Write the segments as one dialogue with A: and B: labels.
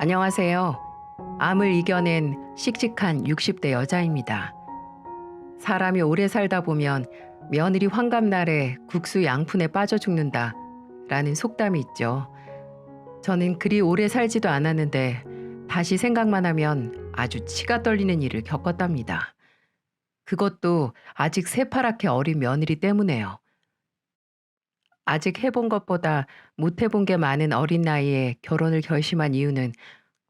A: 안녕하세요. 암을 이겨낸 씩씩한 60대 여자입니다. 사람이 오래 살다 보면 며느리 환갑날에 국수 양푼에 빠져 죽는다 라는 속담이 있죠. 저는 그리 오래 살지도 않았는데 다시 생각만 하면 아주 치가 떨리는 일을 겪었답니다. 그것도 아직 새파랗게 어린 며느리 때문에요. 아직 해본 것보다 못 해본 게 많은 어린 나이에 결혼을 결심한 이유는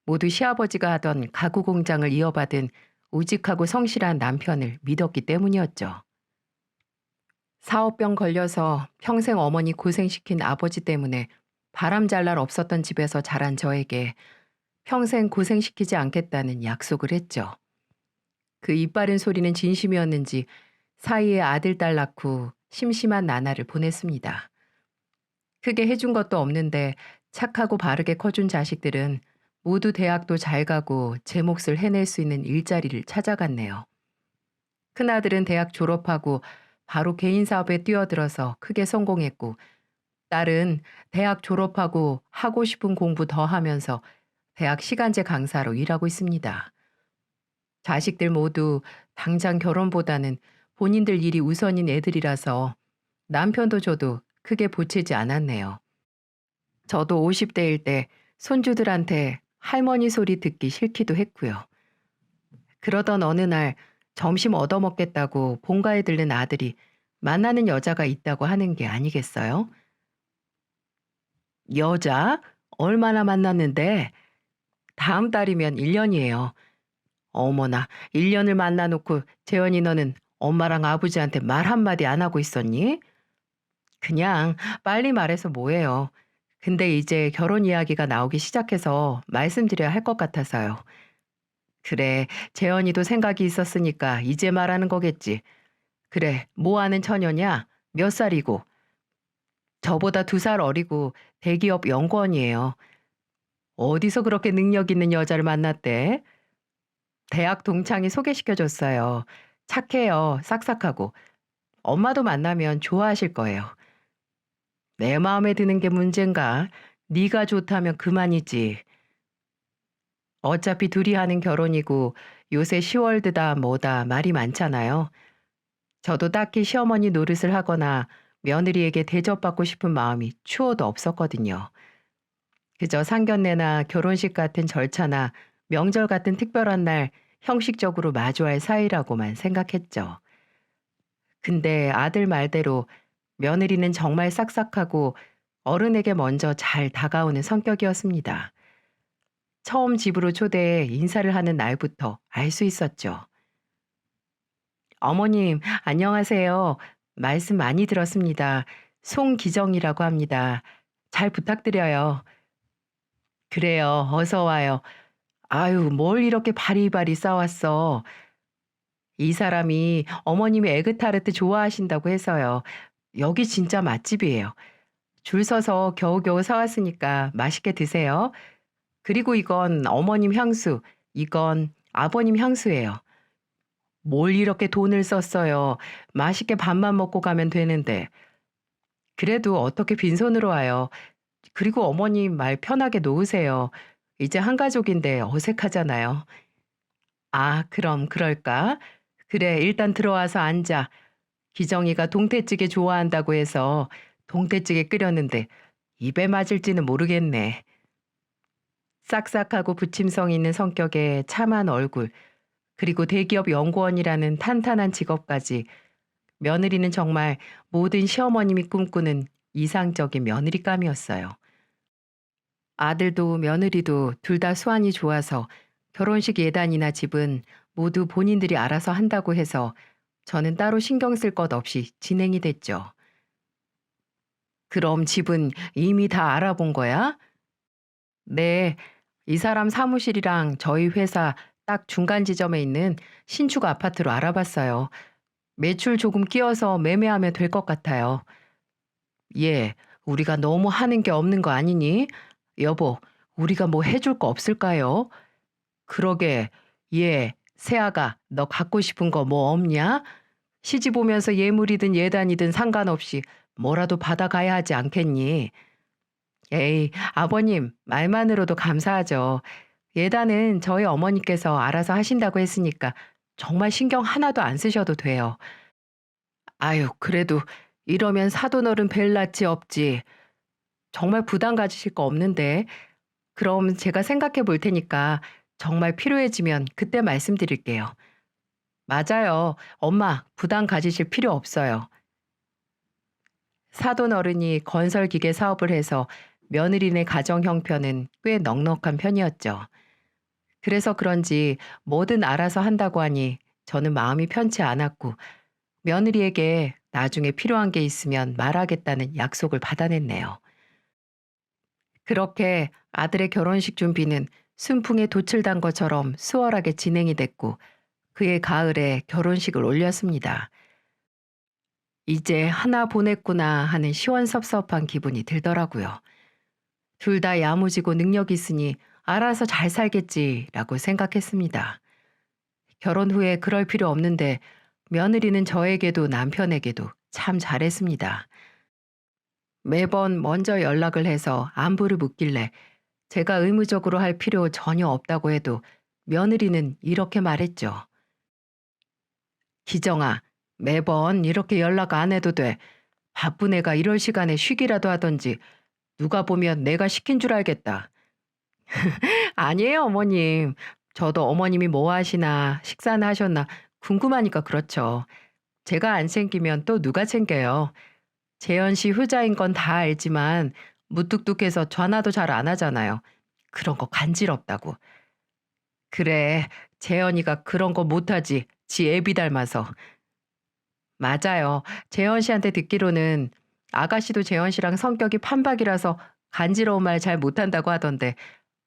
A: 모두 시아버지가 하던 가구 공장을 이어받은 우직하고 성실한 남편을 믿었기 때문이었죠. 사업병 걸려서 평생 어머니 고생시킨 아버지 때문에 바람잘 날 없었던 집에서 자란 저에게 평생 고생시키지 않겠다는 약속을 했죠. 그 이빠른 소리는 진심이었는지 사이에 아들, 딸 낳고 심심한 나날을 보냈습니다. 크게 해준 것도 없는데 착하고 바르게 커준 자식들은 모두 대학도 잘 가고 제 몫을 해낼 수 있는 일자리를 찾아갔네요. 큰아들은 대학 졸업하고 바로 개인 사업에 뛰어들어서 크게 성공했고, 딸은 대학 졸업하고 하고 싶은 공부 더 하면서 대학 시간제 강사로 일하고 있습니다. 자식들 모두 당장 결혼보다는 본인들 일이 우선인 애들이라서 남편도 저도 크게 보채지 않았네요. 저도 50대일 때 손주들한테 할머니 소리 듣기 싫기도 했고요. 그러던 어느 날 점심 얻어먹겠다고 본가에 들른 아들이 만나는 여자가 있다고 하는 게 아니겠어요? 여자? 얼마나 만났는데? 다음 달이면 1년이에요. 어머나, 1년을 만나놓고 재현이 너는 엄마랑 아버지한테 말 한마디 안 하고 있었니? 그냥 빨리 말해서 뭐해요. 근데 이제 결혼 이야기가 나오기 시작해서 말씀드려야 할 것 같아서요. 그래, 재현이도 생각이 있었으니까 이제 말하는 거겠지. 그래, 뭐 하는 처녀냐? 몇 살이고? 저보다 2살 어리고 대기업 연구원이에요. 어디서 그렇게 능력 있는 여자를 만났대? 대학 동창이 소개시켜줬어요. 착해요, 싹싹하고. 엄마도 만나면 좋아하실 거예요. 내 마음에 드는 게 문제인가? 네가 좋다면 그만이지. 어차피 둘이 하는 결혼이고 요새 시월드다 뭐다 말이 많잖아요. 저도 딱히 시어머니 노릇을 하거나 며느리에게 대접받고 싶은 마음이 추워도 없었거든요. 그저 상견례나 결혼식 같은 절차나 명절 같은 특별한 날 형식적으로 마주할 사이라고만 생각했죠. 근데 아들 말대로 며느리는 정말 싹싹하고 어른에게 먼저 잘 다가오는 성격이었습니다. 처음 집으로 초대해 인사를 하는 날부터 알 수 있었죠. 어머님, 안녕하세요. 말씀 많이 들었습니다. 송기정이라고 합니다. 잘 부탁드려요. 그래요. 어서 와요. 아유, 뭘 이렇게 바리바리 싸왔어. 이 사람이 어머님이 에그타르트 좋아하신다고 해서요. 여기 진짜 맛집이에요. 줄 서서 겨우겨우 사왔으니까 맛있게 드세요. 그리고 이건 어머님 향수, 이건 아버님 향수예요. 뭘 이렇게 돈을 썼어요. 맛있게 밥만 먹고 가면 되는데. 그래도 어떻게 빈손으로 와요. 그리고 어머님 말 편하게 놓으세요. 이제 한 가족인데 어색하잖아요. 아, 그럼 그럴까? 그래, 일단 들어와서 앉아. 기정이가 동태찌개 좋아한다고 해서 동태찌개 끓였는데 입에 맞을지는 모르겠네. 싹싹하고 부침성 있는 성격에 참한 얼굴, 그리고 대기업 연구원이라는 탄탄한 직업까지 며느리는 정말 모든 시어머님이 꿈꾸는 이상적인 며느리감이었어요. 아들도 며느리도 둘 다 수완이 좋아서 결혼식 예단이나 집은 모두 본인들이 알아서 한다고 해서 저는 따로 신경 쓸 것 없이 진행이 됐죠. 그럼 집은 이미 다 알아본 거야? 네, 이 사람 사무실이랑 저희 회사 딱 중간 지점에 있는 신축 아파트로 알아봤어요. 매출 조금 끼워서 매매하면 될 것 같아요. 예, 우리가 너무 하는 게 없는 거 아니니? 여보, 우리가 뭐 해줄 거 없을까요? 그러게, 예, 새아가, 너 갖고 싶은 거 뭐 없냐? 시집 오면서 예물이든 예단이든 상관없이 뭐라도 받아가야 하지 않겠니? 에이, 아버님, 말만으로도 감사하죠. 예단은 저희 어머니께서 알아서 하신다고 했으니까 정말 신경 하나도 안 쓰셔도 돼요. 아유, 그래도 이러면 사돈어른 뵐 낯이 없지. 정말 부담 가지실 거 없는데. 그럼 제가 생각해 볼 테니까 정말 필요해지면 그때 말씀드릴게요. 맞아요. 엄마, 부담 가지실 필요 없어요. 사돈 어른이 건설기계 사업을 해서 며느리네 가정 형편은 꽤 넉넉한 편이었죠. 그래서 그런지 뭐든 알아서 한다고 하니 저는 마음이 편치 않았고 며느리에게 나중에 필요한 게 있으면 말하겠다는 약속을 받아냈네요. 그렇게 아들의 결혼식 준비는 순풍에 돛을 단 것처럼 수월하게 진행이 됐고 그해 가을에 결혼식을 올렸습니다. 이제 하나 보냈구나 하는 시원섭섭한 기분이 들더라고요. 둘 다 야무지고 능력 있으니 알아서 잘 살겠지라고 생각했습니다. 결혼 후에 그럴 필요 없는데 며느리는 저에게도 남편에게도 참 잘했습니다. 매번 먼저 연락을 해서 안부를 묻길래 제가 의무적으로 할 필요 전혀 없다고 해도 며느리는 이렇게 말했죠. 기정아, 매번 이렇게 연락 안 해도 돼. 바쁜 애가 이럴 시간에 쉬기라도 하던지 누가 보면 내가 시킨 줄 알겠다. 아니에요, 어머님. 저도 어머님이 뭐 하시나, 식사는 하셨나 궁금하니까 그렇죠. 제가 안 챙기면 또 누가 챙겨요. 재현 씨 후자인 건 다 알지만 무뚝뚝해서 전화도 잘 안 하잖아요. 그런 거 간지럽다고. 그래, 재현이가 그런 거 못하지. 지 애비 닮아서. 맞아요. 재현 씨한테 듣기로는 아가씨도 재현 씨랑 성격이 판박이라서 간지러운 말 잘 못한다고 하던데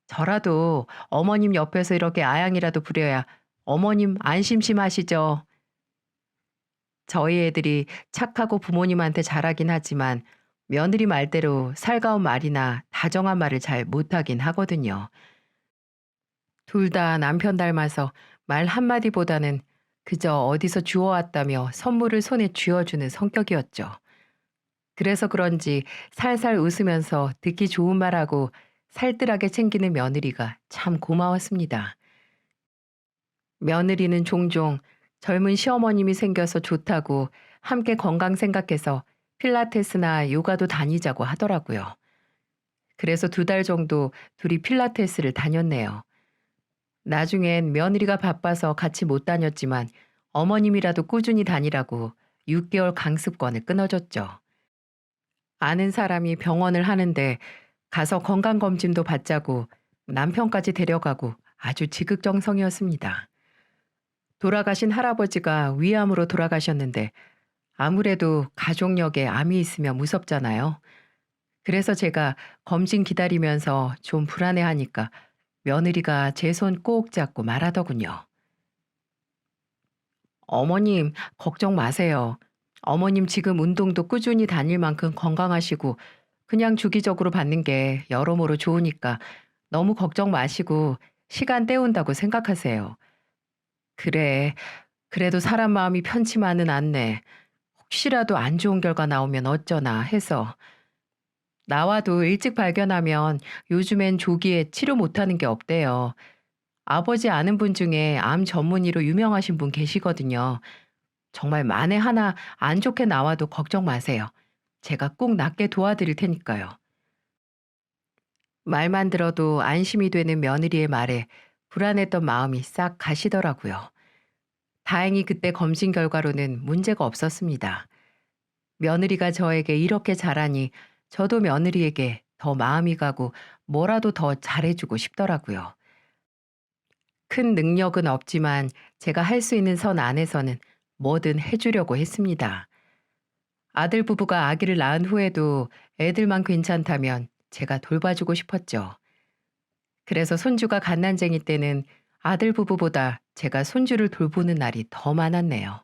A: 저라도 어머님 옆에서 이렇게 아양이라도 부려야 어머님 안 심심하시죠? 저희 애들이 착하고 부모님한테 잘하긴 하지만 며느리 말대로 살가운 말이나 다정한 말을 잘 못하긴 하거든요. 둘 다 남편 닮아서 말 한마디보다는 그저 어디서 주워왔다며 선물을 손에 쥐어주는 성격이었죠. 그래서 그런지 살살 웃으면서 듣기 좋은 말하고 살뜰하게 챙기는 며느리가 참 고마웠습니다. 며느리는 종종 젊은 시어머님이 생겨서 좋다고 함께 건강 생각해서 필라테스나 요가도 다니자고 하더라고요. 그래서 2달 정도 둘이 필라테스를 다녔네요. 나중엔 며느리가 바빠서 같이 못 다녔지만 어머님이라도 꾸준히 다니라고 6개월 강습권을 끊어줬죠. 아는 사람이 병원을 하는데 가서 건강검진도 받자고 남편까지 데려가고 아주 지극정성이었습니다. 돌아가신 할아버지가 위암으로 돌아가셨는데 아무래도 가족력에 암이 있으면 무섭잖아요. 그래서 제가 검진 기다리면서 좀 불안해하니까 며느리가 제 손 꼭 잡고 말하더군요. 어머님, 걱정 마세요. 어머님 지금 운동도 꾸준히 다닐 만큼 건강하시고 그냥 주기적으로 받는 게 여러모로 좋으니까 너무 걱정 마시고 시간 때운다고 생각하세요. 그래, 그래도 사람 마음이 편치만은 않네. 혹시라도 안 좋은 결과 나오면 어쩌나 해서. 나와도 일찍 발견하면 요즘엔 조기에 치료 못하는 게 없대요. 아버지 아는 분 중에 암 전문의로 유명하신 분 계시거든요. 정말 만에 하나 안 좋게 나와도 걱정 마세요. 제가 꼭 낫게 도와드릴 테니까요. 말만 들어도 안심이 되는 며느리의 말에 불안했던 마음이 싹 가시더라고요. 다행히 그때 검진 결과로는 문제가 없었습니다. 며느리가 저에게 이렇게 잘하니 저도 며느리에게 더 마음이 가고 뭐라도 더 잘해주고 싶더라고요. 큰 능력은 없지만 제가 할 수 있는 선 안에서는 뭐든 해주려고 했습니다. 아들 부부가 아기를 낳은 후에도 애들만 괜찮다면 제가 돌봐주고 싶었죠. 그래서 손주가 갓난쟁이 때는 아들 부부보다 제가 손주를 돌보는 날이 더 많았네요.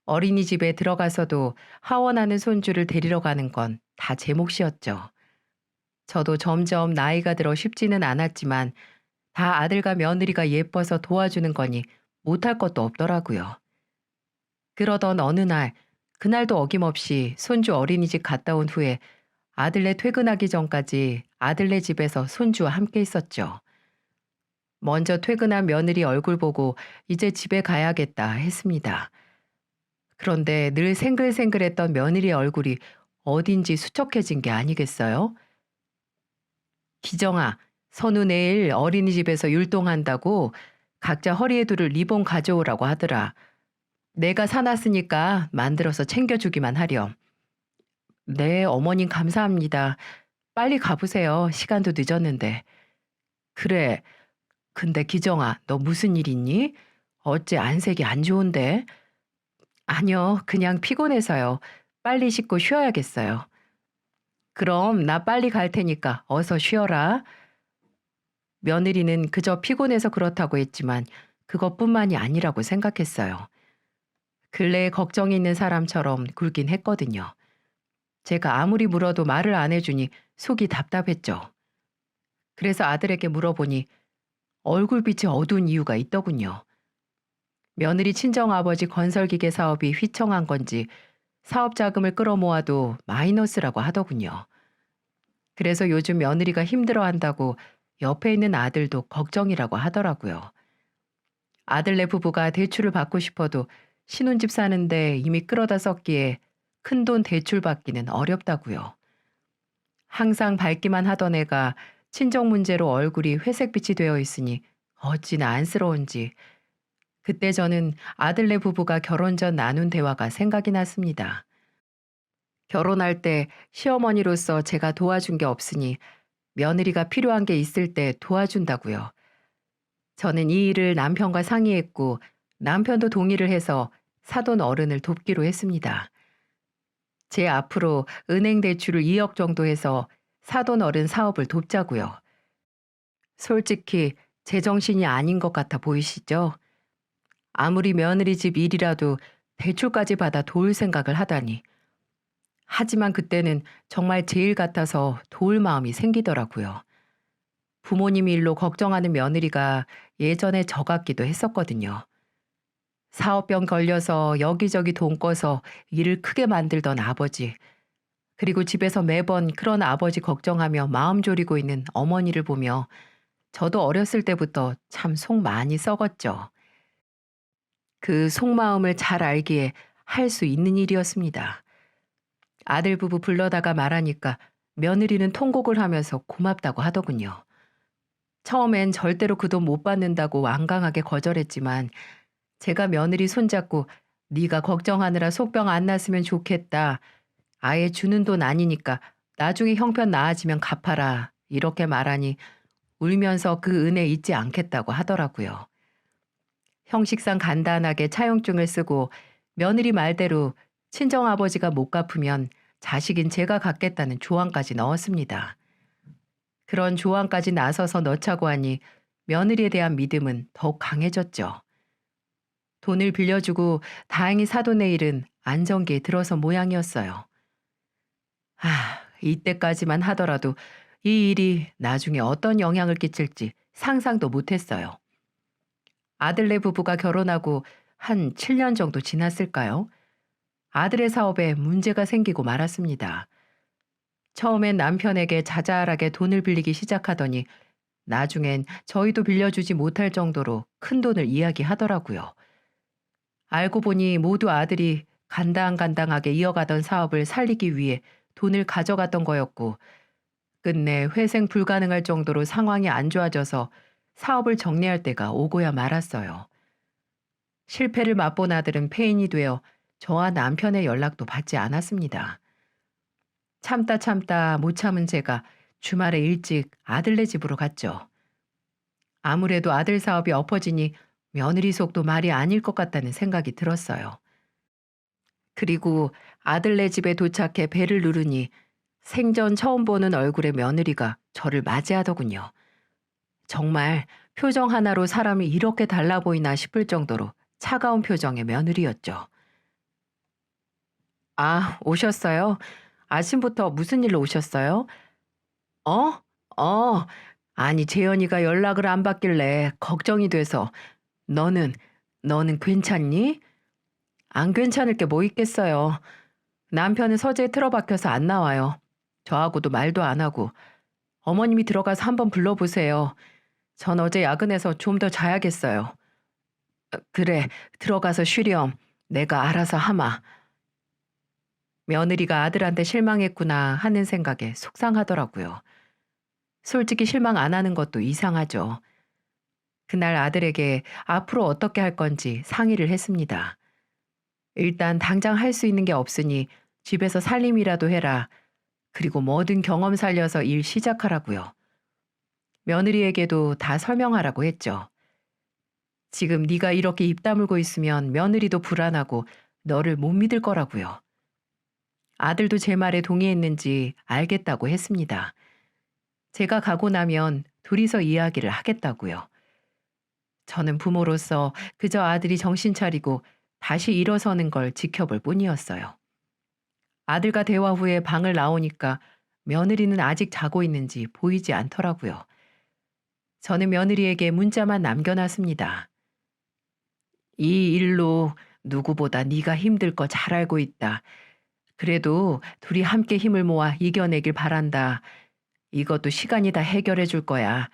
A: 어린이집에 들어가서도 하원하는 손주를 데리러 가는 건 다 제 몫이었죠. 저도 점점 나이가 들어 쉽지는 않았지만 다 아들과 며느리가 예뻐서 도와주는 거니 못할 것도 없더라고요. 그러던 어느 날, 그날도 어김없이 손주 어린이집 갔다 온 후에 아들네 퇴근하기 전까지 아들네 집에서 손주와 함께 있었죠. 먼저 퇴근한 며느리 얼굴 보고 이제 집에 가야겠다 했습니다. 그런데 늘 생글생글했던 며느리 얼굴이 어딘지 수척해진 게 아니겠어요? 기정아, 선우 내일 어린이집에서 율동한다고 각자 허리에 두를 리본 가져오라고 하더라. 내가 사놨으니까 만들어서 챙겨주기만 하렴. 네, 어머님 감사합니다. 빨리 가보세요. 시간도 늦었는데. 그래. 근데 기정아, 너 무슨 일 있니? 어째 안색이 안 좋은데? 아니요, 그냥 피곤해서요. 빨리 씻고 쉬어야겠어요. 그럼 나 빨리 갈 테니까 어서 쉬어라. 며느리는 그저 피곤해서 그렇다고 했지만 그것뿐만이 아니라고 생각했어요. 근래에 걱정이 있는 사람처럼 굴긴 했거든요. 제가 아무리 물어도 말을 안 해주니 속이 답답했죠. 그래서 아들에게 물어보니 얼굴빛이 어두운 이유가 있더군요. 며느리 친정아버지 건설기계 사업이 휘청한 건지 사업 자금을 끌어모아도 마이너스라고 하더군요. 그래서 요즘 며느리가 힘들어한다고 옆에 있는 아들도 걱정이라고 하더라고요. 아들네 부부가 대출을 받고 싶어도 신혼집 사는데 이미 끌어다 썼기에 큰돈 대출 받기는 어렵다고요. 항상 밝기만 하던 애가 친정 문제로 얼굴이 회색빛이 되어 있으니 어찌나 안쓰러운지 그때 저는 아들네 부부가 결혼 전 나눈 대화가 생각이 났습니다. 결혼할 때 시어머니로서 제가 도와준 게 없으니 며느리가 필요한 게 있을 때 도와준다고요. 저는 이 일을 남편과 상의했고 남편도 동의를 해서 사돈 어른을 돕기로 했습니다. 제 앞으로 은행 대출을 2억 정도 해서 사돈 어른 사업을 돕자고요. 솔직히 제정신이 아닌 것 같아 보이시죠? 아무리 며느리 집 일이라도 대출까지 받아 도울 생각을 하다니. 하지만 그때는 정말 제 일 같아서 도울 마음이 생기더라고요. 부모님 일로 걱정하는 며느리가 예전에 저 같기도 했었거든요. 사업병 걸려서 여기저기 돈 꿔서 일을 크게 만들던 아버지, 그리고 집에서 매번 그런 아버지 걱정하며 마음 졸이고 있는 어머니를 보며 저도 어렸을 때부터 참 속 많이 썩었죠. 그 속마음을 잘 알기에 할 수 있는 일이었습니다. 아들 부부 불러다가 말하니까 며느리는 통곡을 하면서 고맙다고 하더군요. 처음엔 절대로 그 돈 못 받는다고 완강하게 거절했지만 제가 며느리 손잡고 네가 걱정하느라 속병 안 났으면 좋겠다. 아예 주는 돈 아니니까 나중에 형편 나아지면 갚아라. 이렇게 말하니 울면서 그 은혜 잊지 않겠다고 하더라고요. 형식상 간단하게 차용증을 쓰고 며느리 말대로 친정아버지가 못 갚으면 자식인 제가 갚겠다는 조항까지 넣었습니다. 그런 조항까지 나서서 넣자고 하니 며느리에 대한 믿음은 더욱 강해졌죠. 돈을 빌려주고 다행히 사돈의 일은 안정기에 들어서 모양이었어요. 이때까지만 하더라도 이 일이 나중에 어떤 영향을 끼칠지 상상도 못했어요. 아들네 부부가 결혼하고 한 7년 정도 지났을까요? 아들의 사업에 문제가 생기고 말았습니다. 처음엔 남편에게 자잘하게 돈을 빌리기 시작하더니 나중엔 저희도 빌려주지 못할 정도로 큰 돈을 이야기하더라고요. 알고 보니 모두 아들이 간당간당하게 이어가던 사업을 살리기 위해 돈을 가져갔던 거였고 끝내 회생 불가능할 정도로 상황이 안 좋아져서 사업을 정리할 때가 오고야 말았어요. 실패를 맛본 아들은 폐인이 되어 저와 남편의 연락도 받지 않았습니다. 참다 참다 못 참은 제가 주말에 일찍 아들네 집으로 갔죠. 아무래도 아들 사업이 엎어지니 며느리 속도 말이 아닐 것 같다는 생각이 들었어요. 그리고 아들네 집에 도착해 배를 누르니 생전 처음 보는 얼굴의 며느리가 저를 맞이하더군요. 정말 표정 하나로 사람이 이렇게 달라 보이나 싶을 정도로 차가운 표정의 며느리였죠. 아, 오셨어요? 아침부터 무슨 일로 오셨어요? 어? 어. 아니, 재현이가 연락을 안 받길래 걱정이 돼서. 너는, 너는 괜찮니? 안 괜찮을 게 뭐 있겠어요. 남편은 서재에 틀어박혀서 안 나와요. 저하고도 말도 안 하고 어머님이 들어가서 한번 불러보세요. 전 어제 야근해서 좀 더 자야겠어요. 그래, 들어가서 쉬렴. 내가 알아서 하마. 며느리가 아들한테 실망했구나 하는 생각에 속상하더라고요. 솔직히 실망 안 하는 것도 이상하죠. 그날 아들에게 앞으로 어떻게 할 건지 상의를 했습니다. 일단 당장 할 수 있는 게 없으니 집에서 살림이라도 해라. 그리고 뭐든 경험 살려서 일 시작하라고요. 며느리에게도 다 설명하라고 했죠. 지금 네가 이렇게 입 다물고 있으면 며느리도 불안하고 너를 못 믿을 거라고요. 아들도 제 말에 동의했는지 알겠다고 했습니다. 제가 가고 나면 둘이서 이야기를 하겠다고요. 저는 부모로서 그저 아들이 정신 차리고 다시 일어서는 걸 지켜볼 뿐이었어요. 아들과 대화 후에 방을 나오니까 며느리는 아직 자고 있는지 보이지 않더라고요. 저는 며느리에게 문자만 남겨놨습니다. 이 일로 누구보다 네가 힘들 거 잘 알고 있다. 그래도 둘이 함께 힘을 모아 이겨내길 바란다. 이것도 시간이 다 해결해 줄 거야.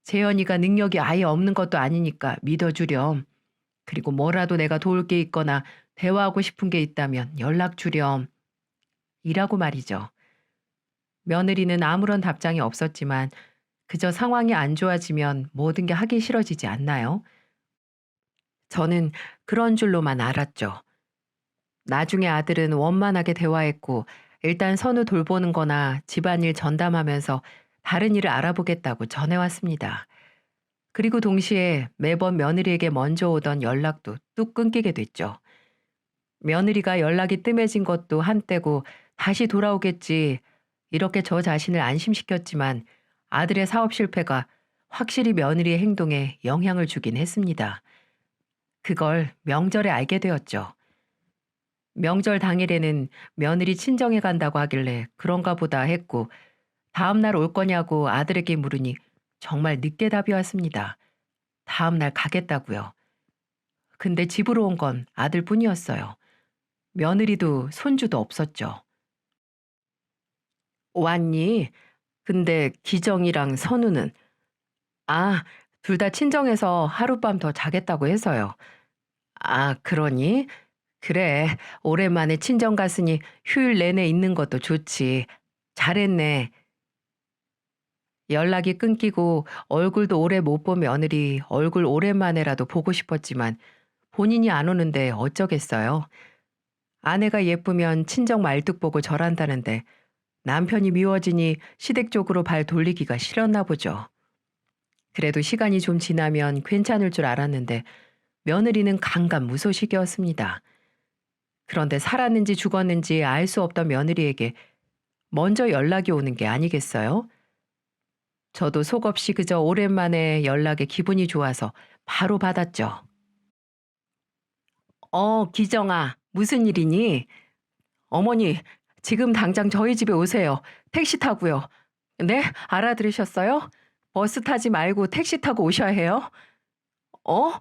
A: 재현이가 능력이 아예 없는 것도 아니니까 믿어주렴. 그리고 뭐라도 내가 도울 게 있거나 대화하고 싶은 게 있다면 연락 주렴. 이라고 말이죠. 며느리는 아무런 답장이 없었지만 그저 상황이 안 좋아지면 모든 게 하기 싫어지지 않나요? 저는 그런 줄로만 알았죠. 나중에 아들은 원만하게 대화했고 일단 선우 돌보는 거나 집안일 전담하면서 다른 일을 알아보겠다고 전해왔습니다. 그리고 동시에 매번 며느리에게 먼저 오던 연락도 뚝 끊기게 됐죠. 며느리가 연락이 뜸해진 것도 한때고 다시 돌아오겠지. 이렇게 저 자신을 안심시켰지만 아들의 사업 실패가 확실히 며느리의 행동에 영향을 주긴 했습니다. 그걸 명절에 알게 되었죠. 명절 당일에는 며느리 친정에 간다고 하길래 그런가 보다 했고 다음 날 올 거냐고 아들에게 물으니 정말 늦게 답이 왔습니다. 다음 날 가겠다고요. 근데 집으로 온 건 아들뿐이었어요. 며느리도 손주도 없었죠. 왔니? 근데 기정이랑 선우는? 아, 둘 다 친정에서 하룻밤 더 자겠다고 해서요. 아, 그러니? 그래, 오랜만에 친정 갔으니 휴일 내내 있는 것도 좋지. 잘했네. 연락이 끊기고 얼굴도 오래 못 본 며느리 얼굴 오랜만에라도 보고 싶었지만 본인이 안 오는데 어쩌겠어요. 아내가 예쁘면 친정 말뚝 보고 절한다는데 남편이 미워지니 시댁 쪽으로 발 돌리기가 싫었나 보죠. 그래도 시간이 좀 지나면 괜찮을 줄 알았는데 며느리는 강간무소식이었습니다. 그런데 살았는지 죽었는지 알 수 없던 며느리에게 먼저 연락이 오는 게 아니겠어요? 저도 속없이 그저 오랜만에 연락에 기분이 좋아서 바로 받았죠. 기정아, 무슨 일이니? 어머니, 지금 당장 저희 집에 오세요. 택시 타고요. 네? 알아들으셨어요? 버스 타지 말고 택시 타고 오셔야 해요. 어?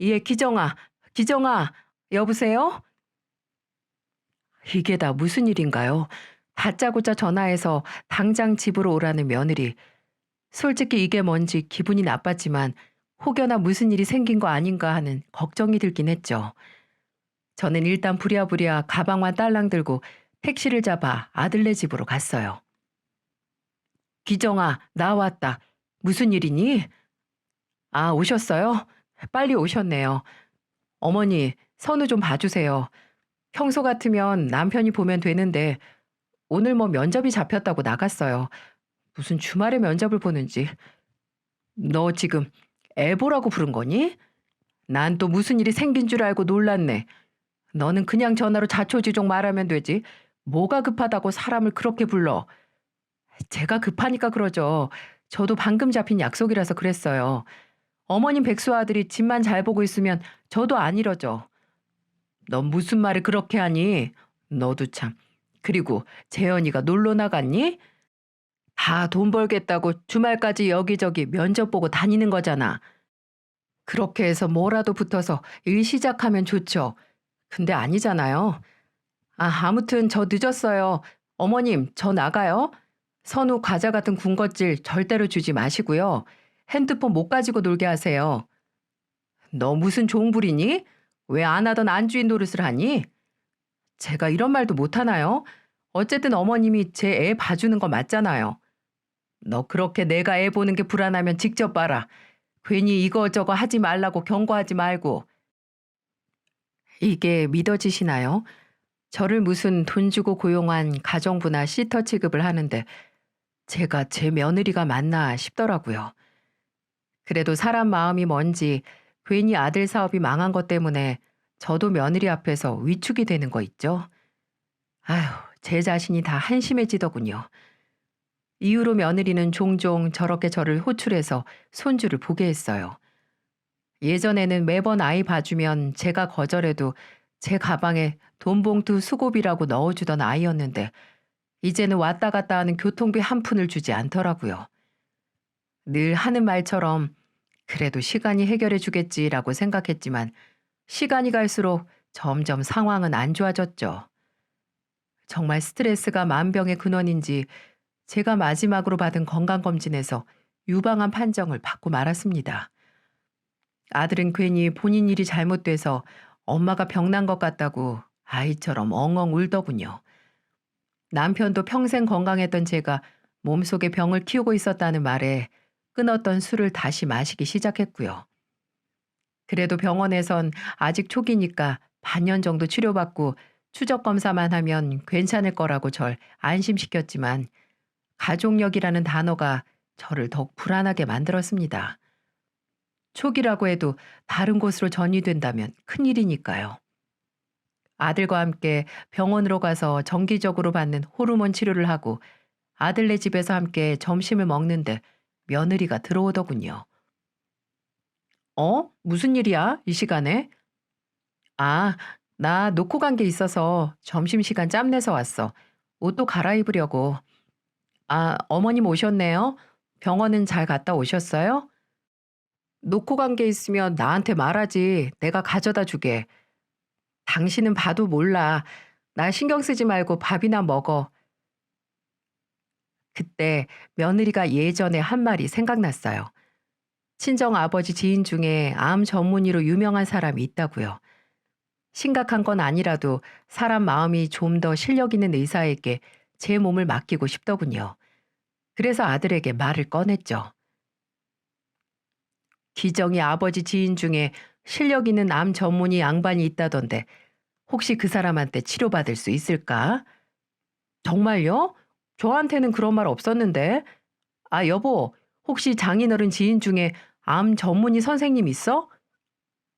A: 예, 기정아, 기정아, 여보세요? 이게 다 무슨 일인가요? 다짜고짜 전화해서 당장 집으로 오라는 며느리. 솔직히 이게 뭔지 기분이 나빴지만 혹여나 무슨 일이 생긴 거 아닌가 하는 걱정이 들긴 했죠. 저는 일단 부랴부랴 가방만 딸랑 들고 택시를 잡아 아들네 집으로 갔어요. 기정아, 나 왔다. 무슨 일이니? 아, 오셨어요? 빨리 오셨네요. 어머니, 선우 좀 봐주세요. 평소 같으면 남편이 보면 되는데 오늘 뭐 면접이 잡혔다고 나갔어요. 무슨 주말에 면접을 보는지. 너 지금 애 보라고 부른 거니? 난 또 무슨 일이 생긴 줄 알고 놀랐네. 너는 그냥 전화로 자초지종 말하면 되지. 뭐가 급하다고 사람을 그렇게 불러. 제가 급하니까 그러죠. 저도 방금 잡힌 약속이라서 그랬어요. 어머님 백수 아들이 집만 잘 보고 있으면 저도 안 이러죠. 넌 무슨 말을 그렇게 하니? 너도 참. 그리고 재현이가 놀러 나갔니? 다 돈 벌겠다고 주말까지 여기저기 면접 보고 다니는 거잖아. 그렇게 해서 뭐라도 붙어서 일 시작하면 좋죠. 근데 아니잖아요. 아, 아무튼 저 늦었어요. 어머님, 저 나가요. 선우 과자 같은 군것질 절대로 주지 마시고요. 핸드폰 못 가지고 놀게 하세요. 너 무슨 종불이니? 왜 안 하던 안주인 노릇을 하니? 제가 이런 말도 못 하나요? 어쨌든 어머님이 제 애 봐주는 거 맞잖아요. 너 그렇게 내가 애 보는 게 불안하면 직접 봐라. 괜히 이거저거 하지 말라고 경고하지 말고. 이게 믿어지시나요? 저를 무슨 돈 주고 고용한 가정부나 시터 취급을 하는데 제가 제 며느리가 맞나 싶더라고요. 그래도 사람 마음이 뭔지 괜히 아들 사업이 망한 것 때문에 저도 며느리 앞에서 위축이 되는 거 있죠. 아휴, 제 자신이 다 한심해지더군요. 이후로 며느리는 종종 저렇게 저를 호출해서 손주를 보게 했어요. 예전에는 매번 아이 봐주면 제가 거절해도 제 가방에 돈 봉투 수고비라고 넣어주던 아이였는데 이제는 왔다 갔다 하는 교통비 한 푼을 주지 않더라고요. 늘 하는 말처럼 그래도 시간이 해결해 주겠지라고 생각했지만 시간이 갈수록 점점 상황은 안 좋아졌죠. 정말 스트레스가 만병의 근원인지 제가 마지막으로 받은 건강검진에서 유방암 판정을 받고 말았습니다. 아들은 괜히 본인 일이 잘못돼서 엄마가 병난 것 같다고 아이처럼 엉엉 울더군요. 남편도 평생 건강했던 제가 몸속에 병을 키우고 있었다는 말에 끊었던 술을 다시 마시기 시작했고요. 그래도 병원에선 아직 초기니까 반년 정도 치료받고 추적 검사만 하면 괜찮을 거라고 절 안심시켰지만 가족력이라는 단어가 저를 더욱 불안하게 만들었습니다. 초기라고 해도 다른 곳으로 전이된다면 큰일이니까요. 아들과 함께 병원으로 가서 정기적으로 받는 호르몬 치료를 하고 아들네 집에서 함께 점심을 먹는데 며느리가 들어오더군요. 무슨 일이야? 이 시간에? 아, 나 놓고 간 게 있어서 점심시간 짬내서 왔어. 옷도 갈아입으려고. 아, 어머님 오셨네요. 병원은 잘 갔다 오셨어요? 놓고 간 게 있으면 나한테 말하지. 내가 가져다 주게. 당신은 봐도 몰라. 나 신경 쓰지 말고 밥이나 먹어. 그때 며느리가 예전에 한 말이 생각났어요. 친정 아버지 지인 중에 암 전문의로 유명한 사람이 있다고요. 심각한 건 아니라도 사람 마음이 좀 더 실력 있는 의사에게 제 몸을 맡기고 싶더군요. 그래서 아들에게 말을 꺼냈죠. 기정이 아버지 지인 중에 실력 있는 암 전문의 양반이 있다던데 혹시 그 사람한테 치료받을 수 있을까? 정말요? 저한테는 그런 말 없었는데. 아, 여보, 혹시 장인어른 지인 중에 암 전문의 선생님 있어?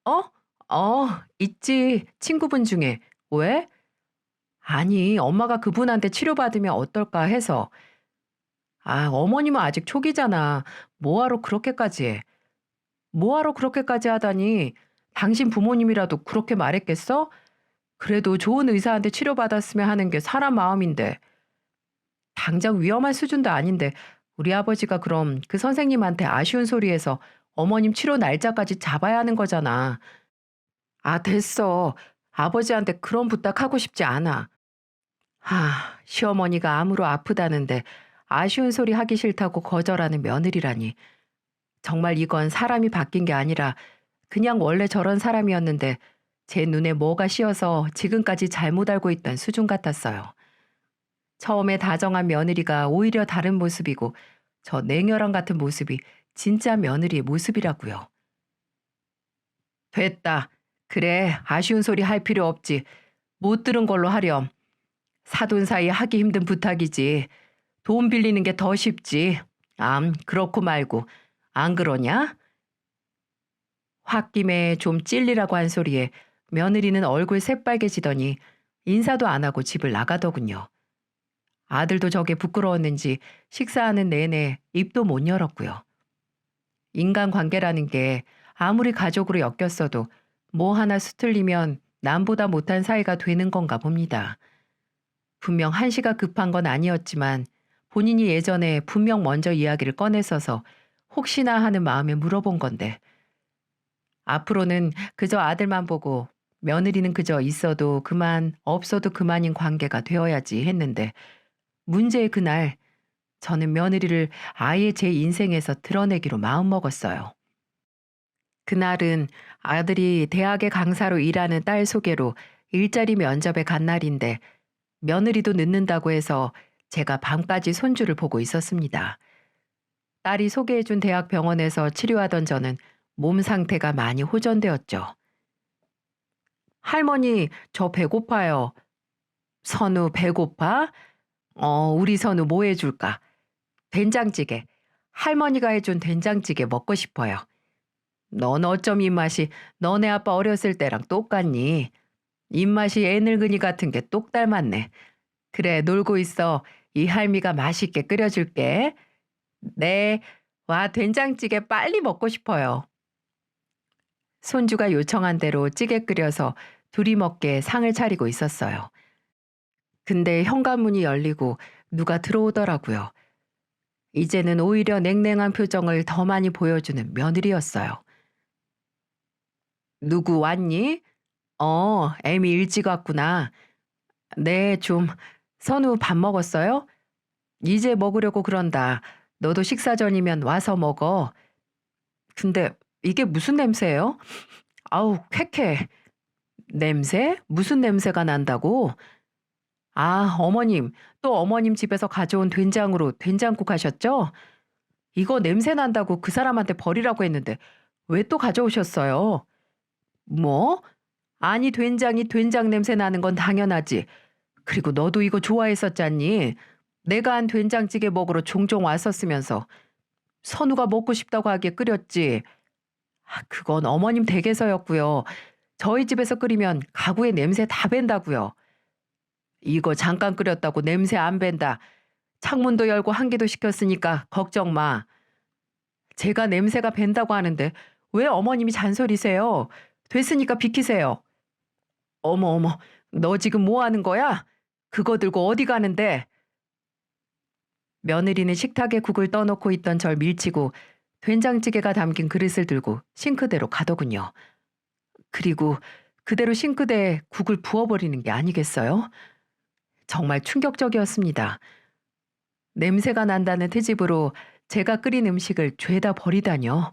A: 어? 있지. 친구분 중에. 왜? 아니, 엄마가 그분한테 치료받으면 어떨까 해서. 아, 어머님은 아직 초기잖아. 뭐하러 그렇게까지 해? 뭐하러 그렇게까지 하다니. 당신 부모님이라도 그렇게 말했겠어? 그래도 좋은 의사한테 치료받았으면 하는 게 사람 마음인데. 당장 위험한 수준도 아닌데 우리 아버지가 그럼 그 선생님한테 아쉬운 소리해서 어머님 치료 날짜까지 잡아야 하는 거잖아. 아, 됐어. 아버지한테 그런 부탁하고 싶지 않아. 시어머니가 암으로 아프다는데 아쉬운 소리 하기 싫다고 거절하는 며느리라니. 정말 이건 사람이 바뀐 게 아니라 그냥 원래 저런 사람이었는데 제 눈에 뭐가 씌어서 지금까지 잘못 알고 있던 수준 같았어요. 처음에 다정한 며느리가 오히려 다른 모습이고 저 냉혈한 같은 모습이 진짜 며느리의 모습이라고요. 됐다. 그래, 아쉬운 소리 할 필요 없지. 못 들은 걸로 하렴. 사돈 사이 하기 힘든 부탁이지. 돈 빌리는 게 더 쉽지. 그렇고 말고. 안 그러냐? 홧김에 좀 찔리라고 한 소리에 며느리는 얼굴 새빨개지더니 인사도 안 하고 집을 나가더군요. 아들도 저게 부끄러웠는지 식사하는 내내 입도 못 열었고요. 인간관계라는 게 아무리 가족으로 엮였어도 뭐 하나 수틀리면 남보다 못한 사이가 되는 건가 봅니다. 분명 한시가 급한 건 아니었지만 본인이 예전에 분명 먼저 이야기를 꺼냈어서 혹시나 하는 마음에 물어본 건데 앞으로는 그저 아들만 보고 며느리는 그저 있어도 그만 없어도 그만인 관계가 되어야지 했는데 문제의 그날 저는 며느리를 아예 제 인생에서 드러내기로 마음먹었어요. 그날은 아들이 대학의 강사로 일하는 딸 소개로 일자리 면접에 간 날인데 며느리도 늦는다고 해서 제가 밤까지 손주를 보고 있었습니다. 딸이 소개해준 대학 병원에서 치료하던 저는 몸 상태가 많이 호전되었죠. 할머니, 저 배고파요. 선우, 배고파? 우리 선우 뭐 해줄까? 된장찌개. 할머니가 해준 된장찌개 먹고 싶어요. 넌 어쩜 입맛이 너네 아빠 어렸을 때랑 똑같니? 입맛이 애 늙은이 같은 게 똑 닮았네. 그래, 놀고 있어. 이 할미가 맛있게 끓여줄게. 네, 와, 된장찌개 빨리 먹고 싶어요. 손주가 요청한 대로 찌개 끓여서 둘이 먹게 상을 차리고 있었어요. 근데 현관문이 열리고 누가 들어오더라고요. 이제는 오히려 냉랭한 표정을 더 많이 보여주는 며느리였어요. 누구 왔니? 애미 일찍 왔구나. 네, 좀. 선우 밥 먹었어요? 이제 먹으려고 그런다. 너도 식사 전이면 와서 먹어. 근데 이게 무슨 냄새예요? 아우, 쾌쾌. 냄새? 무슨 냄새가 난다고? 아, 어머님. 또 어머님 집에서 가져온 된장으로 된장국 하셨죠? 이거 냄새 난다고 그 사람한테 버리라고 했는데 왜 또 가져오셨어요? 뭐? 아니, 된장이 된장 냄새 나는 건 당연하지. 그리고 너도 이거 좋아했었잖니. 내가 한 된장찌개 먹으러 종종 왔었으면서 선우가 먹고 싶다고 하기에 끓였지. 그건 어머님 댁에서였고요. 저희 집에서 끓이면 가구에 냄새 다 밴다고요. 이거 잠깐 끓였다고 냄새 안 밴다. 창문도 열고 환기도 시켰으니까 걱정 마. 제가 냄새가 밴다고 하는데 왜 어머님이 잔소리세요? 됐으니까 비키세요. 어머 어머, 너 지금 뭐 하는 거야? 그거 들고 어디 가는데? 며느리는 식탁에 국을 떠놓고 있던 절 밀치고 된장찌개가 담긴 그릇을 들고 싱크대로 가더군요. 그리고 그대로 싱크대에 국을 부어버리는 게 아니겠어요? 정말 충격적이었습니다. 냄새가 난다는 트집으로 제가 끓인 음식을 죄다 버리다뇨.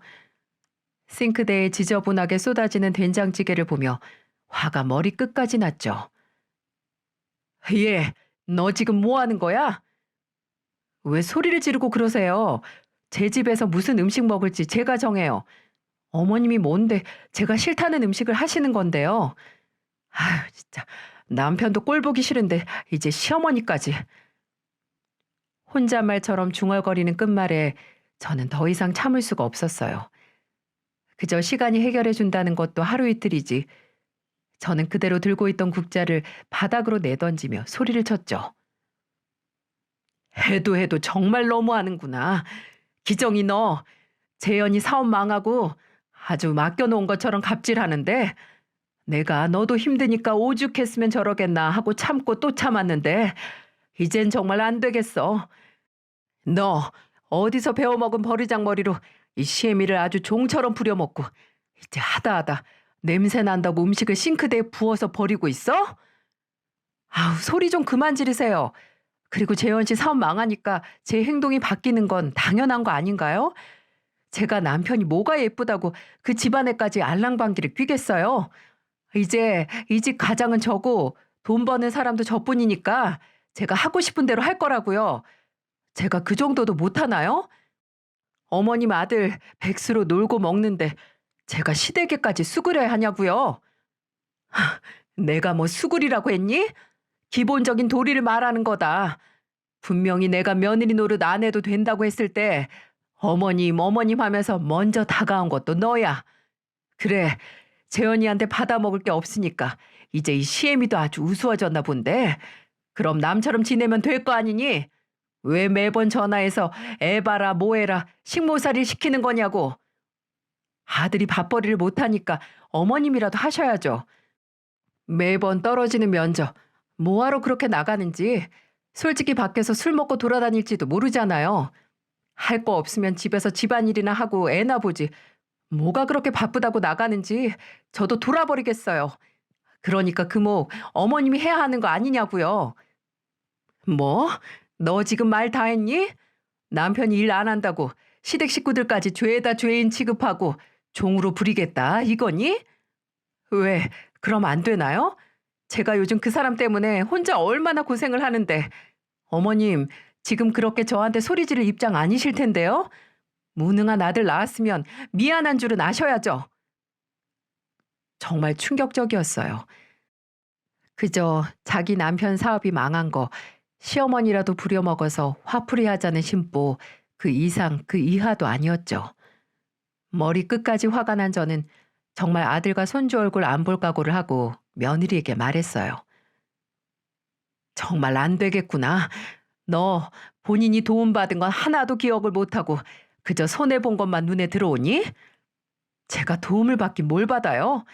A: 싱크대에 지저분하게 쏟아지는 된장찌개를 보며 화가 머리끝까지 났죠. 얘, 너 지금 뭐 하는 거야? 왜 소리를 지르고 그러세요? 제 집에서 무슨 음식 먹을지 제가 정해요. 어머님이 뭔데 제가 싫다는 음식을 하시는 건데요. 아휴, 진짜. 남편도 꼴 보기 싫은데 이제 시어머니까지. 혼잣말처럼 중얼거리는 끝말에 저는 더 이상 참을 수가 없었어요. 그저 시간이 해결해 준다는 것도 하루 이틀이지. 저는 그대로 들고 있던 국자를 바닥으로 내던지며 소리를 쳤죠. 해도 해도 정말 너무하는구나. 기정이 너 재현이 사업 망하고 아주 맡겨놓은 것처럼 갑질하는데 내가 너도 힘드니까 오죽했으면 저러겠나 하고 참고 또 참았는데 이젠 정말 안 되겠어. 너 어디서 배워먹은 버르장머리로 이 시애미를 아주 종처럼 부려먹고 이제 하다하다 냄새 난다고 음식을 싱크대에 부어서 버리고 있어? 아우, 소리 좀 그만 지르세요. 그리고 재현 씨 사업 망하니까 제 행동이 바뀌는 건 당연한 거 아닌가요? 제가 남편이 뭐가 예쁘다고 그 집안에까지 알랑방귀를 뀌겠어요? 이제 이 집 가장은 저고 돈 버는 사람도 저뿐이니까 제가 하고 싶은 대로 할 거라고요. 제가 그 정도도 못하나요? 어머님 아들 백수로 놀고 먹는데 제가 시댁에까지 수그려야 하냐고요? 내가 뭐 수그리라고 했니? 기본적인 도리를 말하는 거다. 분명히 내가 며느리 노릇 안 해도 된다고 했을 때 어머님 어머님 하면서 먼저 다가온 것도 너야. 그래, 재현이한테 받아먹을 게 없으니까 이제 이 시애미도 아주 우스워졌나 본데 그럼 남처럼 지내면 될 거 아니니? 왜 매번 전화해서 애 봐라 뭐해라 식모살이를 시키는 거냐고. 아들이 밥벌이를 못하니까 어머님이라도 하셔야죠. 매번 떨어지는 면접 뭐하러 그렇게 나가는지 솔직히 밖에서 술 먹고 돌아다닐지도 모르잖아요. 할 거 없으면 집에서 집안일이나 하고 애나 보지 뭐가 그렇게 바쁘다고 나가는지 저도 돌아버리겠어요. 그러니까 그목 어머님이 해야 하는 거 아니냐고요. 뭐? 너 지금 말 다 했니? 남편이 일 안 한다고 시댁 식구들까지 죄다 죄인 취급하고 종으로 부리겠다 이거니? 왜, 그럼 안 되나요? 제가 요즘 그 사람 때문에 혼자 얼마나 고생을 하는데. 어머님, 지금 그렇게 저한테 소리 지를 입장 아니실 텐데요? 무능한 아들 낳았으면 미안한 줄은 아셔야죠. 정말 충격적이었어요. 그저 자기 남편 사업이 망한 거 시어머니라도 부려먹어서 화풀이 하자는 심보, 그 이상 그 이하도 아니었죠. 머리 끝까지 화가 난 저는 정말 아들과 손주 얼굴 안 볼 각오를 하고 며느리에게 말했어요. 정말 안 되겠구나. 너 본인이 도움받은 건 하나도 기억을 못하고 그저 손해본 것만 눈에 들어오니? 제가 도움을 받긴 뭘 받아요?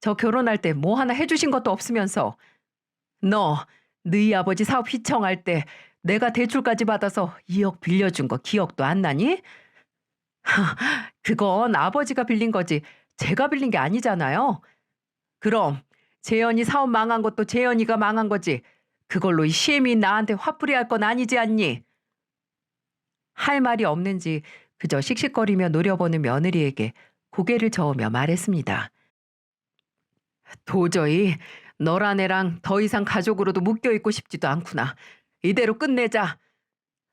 A: 저 결혼할 때 뭐 하나 해주신 것도 없으면서. 너, 너희 아버지 사업 휘청할 때 내가 대출까지 받아서 2억 빌려준 거 기억도 안 나니? 그건 아버지가 빌린 거지 제가 빌린 게 아니잖아요. 그럼 재현이 사업 망한 것도 재현이가 망한 거지. 그걸로 이 시엠이 나한테 화풀이 할 건 아니지 않니? 할 말이 없는지 그저 씩씩거리며 노려보는 며느리에게 고개를 저으며 말했습니다. 도저히 너란 애랑 더 이상 가족으로도 묶여있고 싶지도 않구나. 이대로 끝내자.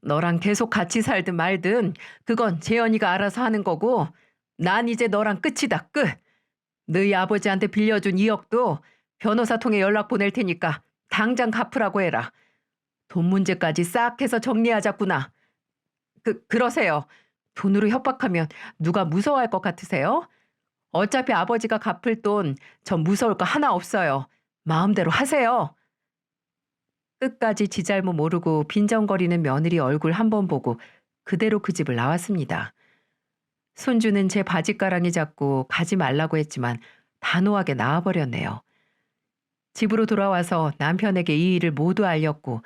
A: 너랑 계속 같이 살든 말든 그건 재현이가 알아서 하는 거고 난 이제 너랑 끝이다 끝. 너희 아버지한테 빌려준 2억도 변호사 통해 연락 보낼 테니까 당장 갚으라고 해라. 돈 문제까지 싹 해서 정리하자꾸나. 그러세요. 돈으로 협박하면 누가 무서워할 것 같으세요? 어차피 아버지가 갚을 돈 전 무서울 거 하나 없어요. 마음대로 하세요. 끝까지 지 잘못 모르고 빈정거리는 며느리 얼굴 한 번 보고 그대로 그 집을 나왔습니다. 손주는 제 바짓가랑이 잡고 가지 말라고 했지만 단호하게 나와버렸네요. 집으로 돌아와서 남편에게 이 일을 모두 알렸고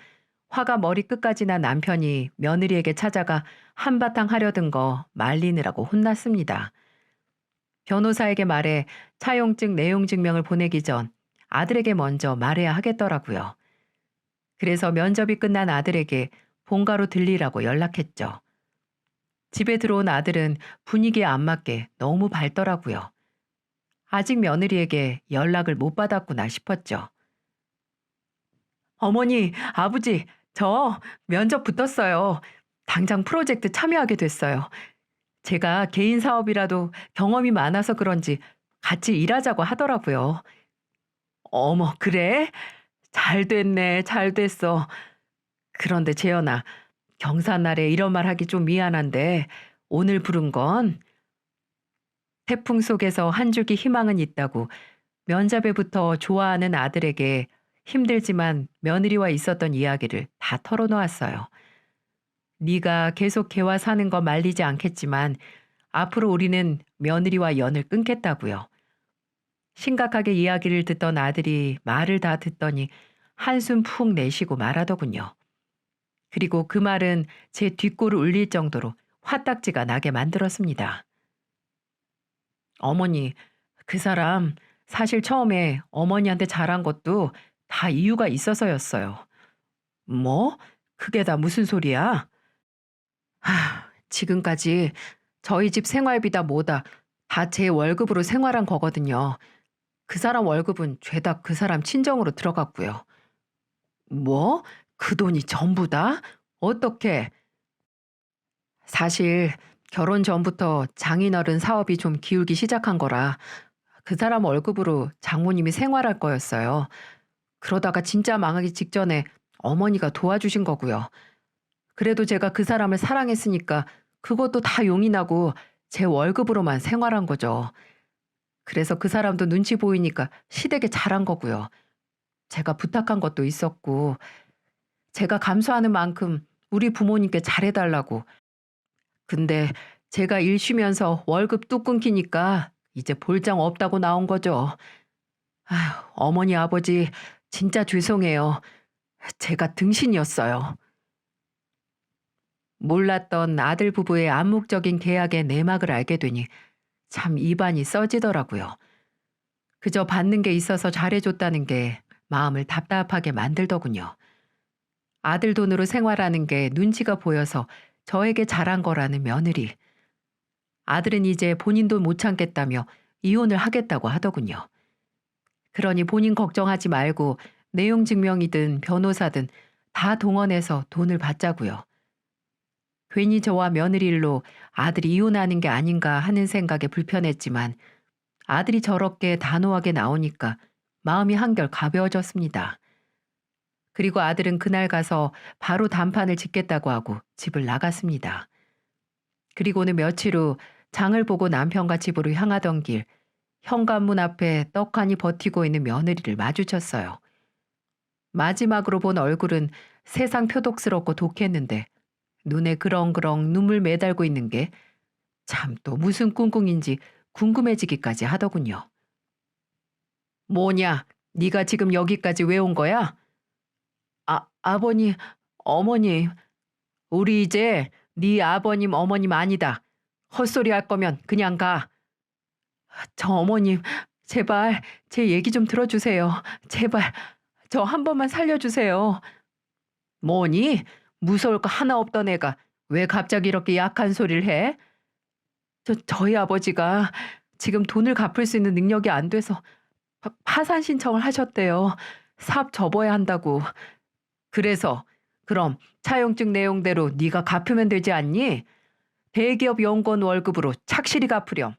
A: 화가 머리 끝까지 난 남편이 며느리에게 찾아가 한바탕 하려던 거 말리느라고 혼났습니다. 변호사에게 말해 차용증 내용 증명을 보내기 전 아들에게 먼저 말해야 하겠더라고요. 그래서 면접이 끝난 아들에게 본가로 들리라고 연락했죠. 집에 들어온 아들은 분위기에 안 맞게 너무 밝더라고요. 아직 며느리에게 연락을 못 받았구나 싶었죠. 어머니, 아버지, 저 면접 붙었어요. 당장 프로젝트 참여하게 됐어요. 제가 개인 사업이라도 경험이 많아서 그런지 같이 일하자고 하더라고요. 어머, 그래? 잘 됐네, 잘 됐어. 그런데 재현아, 경사날에 이런 말 하기 좀 미안한데 오늘 부른 건 태풍 속에서 한 줄기 희망은 있다고 면접에부터 좋아하는 아들에게 힘들지만 며느리와 있었던 이야기를 다 털어놓았어요. 네가 계속 걔와 사는 거 말리지 않겠지만 앞으로 우리는 며느리와 연을 끊겠다고요. 심각하게 이야기를 듣던 아들이 말을 다 듣더니 한숨 푹 내쉬고 말하더군요. 그리고 그 말은 제 뒷골을 울릴 정도로 화딱지가 나게 만들었습니다. 어머니, 그 사람 사실 처음에 어머니한테 잘한 것도 다 이유가 있어서였어요. 뭐? 그게 다 무슨 소리야? 지금까지 저희 집 생활비다 뭐다 다 제 월급으로 생활한 거거든요. 그 사람 월급은 죄다 그 사람 친정으로 들어갔고요. 뭐? 그 돈이 전부다? 어떻게? 사실 결혼 전부터 장인어른 사업이 좀 기울기 시작한 거라 그 사람 월급으로 장모님이 생활할 거였어요. 그러다가 진짜 망하기 직전에 어머니가 도와주신 거고요. 그래도 제가 그 사람을 사랑했으니까 그것도 다 용인하고 제 월급으로만 생활한 거죠. 그래서 그 사람도 눈치 보이니까 시댁에 잘한 거고요. 제가 부탁한 것도 있었고 제가 감수하는 만큼 우리 부모님께 잘해달라고. 근데 제가 일 쉬면서 월급 뚝 끊기니까 이제 볼장 없다고 나온 거죠. 아휴, 어머니 아버지 진짜 죄송해요. 제가 등신이었어요. 몰랐던 아들 부부의 암묵적인 계약의 내막을 알게 되니 참 입안이 써지더라고요. 그저 받는 게 있어서 잘해줬다는 게 마음을 답답하게 만들더군요. 아들 돈으로 생활하는 게 눈치가 보여서 저에게 잘한 거라는 며느리. 아들은 이제 본인도 못 참겠다며 이혼을 하겠다고 하더군요. 그러니 본인 걱정하지 말고 내용 증명이든 변호사든 다 동원해서 돈을 받자고요. 괜히 저와 며느리 일로 아들이 이혼하는 게 아닌가 하는 생각에 불편했지만 아들이 저렇게 단호하게 나오니까 마음이 한결 가벼워졌습니다. 그리고 아들은 그날 가서 바로 단판을 짓겠다고 하고 집을 나갔습니다. 그리고는 며칠 후 장을 보고 남편과 집으로 향하던 길 현관문 앞에 떡하니 버티고 있는 며느리를 마주쳤어요. 마지막으로 본 얼굴은 세상 표독스럽고 독했는데 눈에 그렁그렁 눈물 매달고 있는 게 참 또 무슨 꿍꿍인지 궁금해지기까지 하더군요. 뭐냐? 네가 지금 여기까지 왜 온 거야? 아버님, 어머님, 우리 이제 네 아버님, 어머님 아니다. 헛소리 할 거면 그냥 가. 저 어머님, 제발 제 얘기 좀 들어주세요. 제발 저 한 번만 살려주세요. 뭐니? 무서울 거 하나 없던 애가 왜 갑자기 이렇게 약한 소리를 해? 저희 아버지가 지금 돈을 갚을 수 있는 능력이 안 돼서 파산 신청을 하셨대요. 사업 접어야 한다고. 그래서 그럼 차용증 내용대로 네가 갚으면 되지 않니? 대기업 연구원 월급으로 착실히 갚으렴.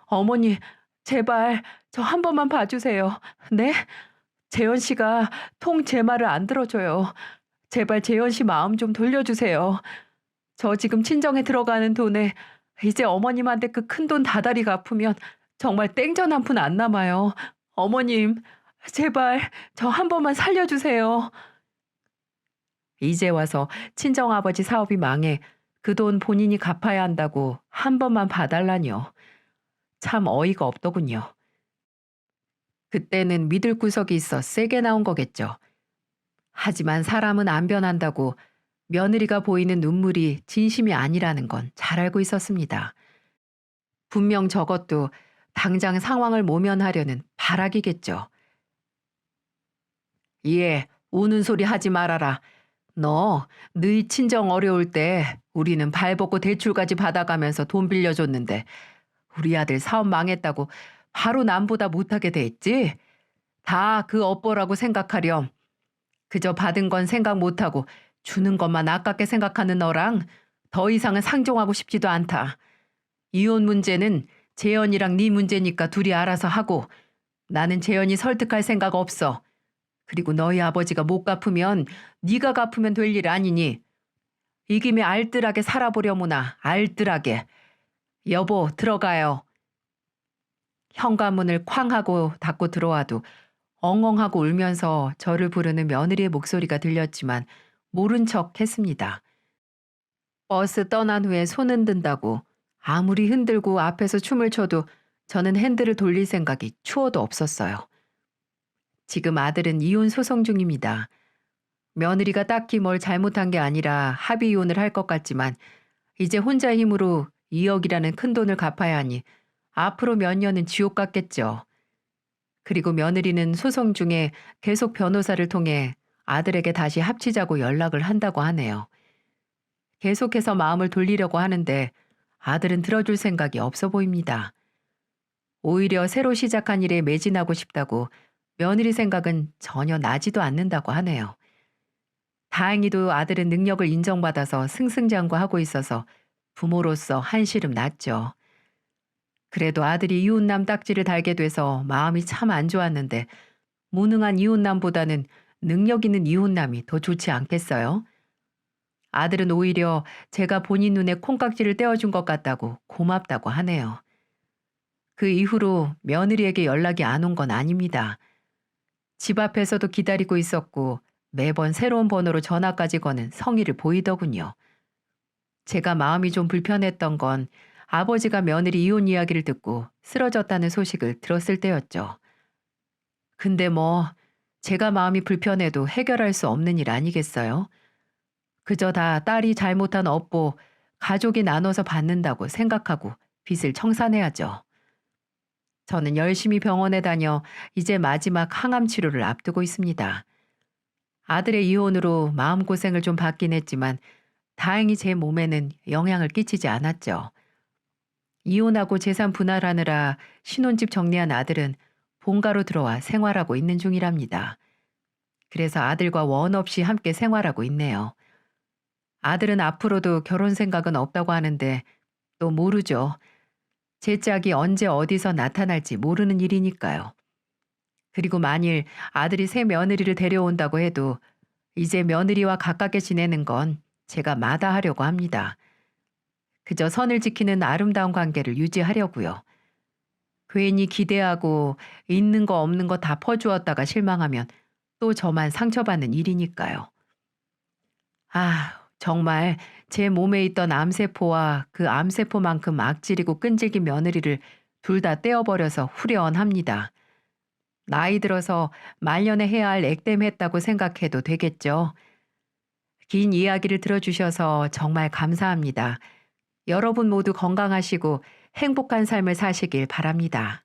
A: 어머니, 제발 저 한 번만 봐주세요. 네? 재현 씨가 통 제 말을 안 들어줘요. 제발 재현 씨 마음 좀 돌려주세요. 저 지금 친정에 들어가는 돈에 이제 어머님한테 그 큰 돈 다달이 갚으면 정말 땡전 한 푼 안 남아요. 어머님, 제발 저 한 번만 살려주세요. 이제 와서 친정아버지 사업이 망해 그 돈 본인이 갚아야 한다고 한 번만 봐달라뇨. 참 어이가 없더군요. 그때는 믿을 구석이 있어 세게 나온 거겠죠. 하지만 사람은 안 변한다고 며느리가 보이는 눈물이 진심이 아니라는 건 잘 알고 있었습니다. 분명 저것도 당장 상황을 모면하려는 발악이겠죠. 예, 우는 소리 하지 말아라. 너희 친정 어려울 때 우리는 발벗고 대출까지 받아가면서 돈 빌려줬는데 우리 아들 사업 망했다고 바로 남보다 못하게 됐지? 다 그 업보라고 생각하렴. 그저 받은 건 생각 못하고 주는 것만 아깝게 생각하는 너랑 더 이상은 상종하고 싶지도 않다. 이혼 문제는 재현이랑 네 문제니까 둘이 알아서 하고 나는 재현이 설득할 생각 없어. 그리고 너희 아버지가 못 갚으면 네가 갚으면 될 일 아니니. 이 김에 알뜰하게 살아보려무나 알뜰하게. 여보 들어가요. 현관문을 쾅 하고 닫고 들어와도 엉엉하고 울면서 저를 부르는 며느리의 목소리가 들렸지만 모른 척 했습니다. 버스 떠난 후에 손 흔든다고 아무리 흔들고 앞에서 춤을 춰도 저는 핸들을 돌릴 생각이 추워도 없었어요. 지금 아들은 이혼 소송 중입니다. 며느리가 딱히 뭘 잘못한 게 아니라 합의 이혼을 할 것 같지만 이제 혼자 힘으로 2억이라는 큰 돈을 갚아야 하니 앞으로 몇 년은 지옥 같겠죠. 그리고 며느리는 소송 중에 계속 변호사를 통해 아들에게 다시 합치자고 연락을 한다고 하네요. 계속해서 마음을 돌리려고 하는데 아들은 들어줄 생각이 없어 보입니다. 오히려 새로 시작한 일에 매진하고 싶다고 며느리 생각은 전혀 나지도 않는다고 하네요. 다행히도 아들은 능력을 인정받아서 승승장구하고 있어서 부모로서 한시름 났죠. 그래도 아들이 이웃남 딱지를 달게 돼서 마음이 참 안 좋았는데 무능한 이웃남보다는 능력 있는 이웃남이 더 좋지 않겠어요? 아들은 오히려 제가 본인 눈에 콩깍지를 떼어준 것 같다고 고맙다고 하네요. 그 이후로 며느리에게 연락이 안 온 건 아닙니다. 집 앞에서도 기다리고 있었고 매번 새로운 번호로 전화까지 거는 성의를 보이더군요. 제가 마음이 좀 불편했던 건 아버지가 며느리 이혼 이야기를 듣고 쓰러졌다는 소식을 들었을 때였죠. 근데 뭐 제가 마음이 불편해도 해결할 수 없는 일 아니겠어요? 그저 다 딸이 잘못한 업보 가족이 나눠서 받는다고 생각하고 빚을 청산해야죠. 저는 열심히 병원에 다녀 이제 마지막 항암 치료를 앞두고 있습니다. 아들의 이혼으로 마음고생을 좀 받긴 했지만 다행히 제 몸에는 영향을 끼치지 않았죠. 이혼하고 재산 분할하느라 신혼집 정리한 아들은 본가로 들어와 생활하고 있는 중이랍니다. 그래서 아들과 원 없이 함께 생활하고 있네요. 아들은 앞으로도 결혼 생각은 없다고 하는데 또 모르죠. 제 짝이 언제 어디서 나타날지 모르는 일이니까요. 그리고 만일 아들이 새 며느리를 데려온다고 해도 이제 며느리와 가깝게 지내는 건 제가 마다하려고 합니다. 그저 선을 지키는 아름다운 관계를 유지하려고요. 괜히 기대하고 있는 거 없는 거 다 퍼주었다가 실망하면 또 저만 상처받는 일이니까요. 아, 정말 제 몸에 있던 암세포와 그 암세포만큼 악질이고 끈질긴 며느리를 둘 다 떼어버려서 후련합니다. 나이 들어서 말년에 해야 할 액땜했다고 생각해도 되겠죠. 긴 이야기를 들어주셔서 정말 감사합니다. 여러분 모두 건강하시고 행복한 삶을 사시길 바랍니다.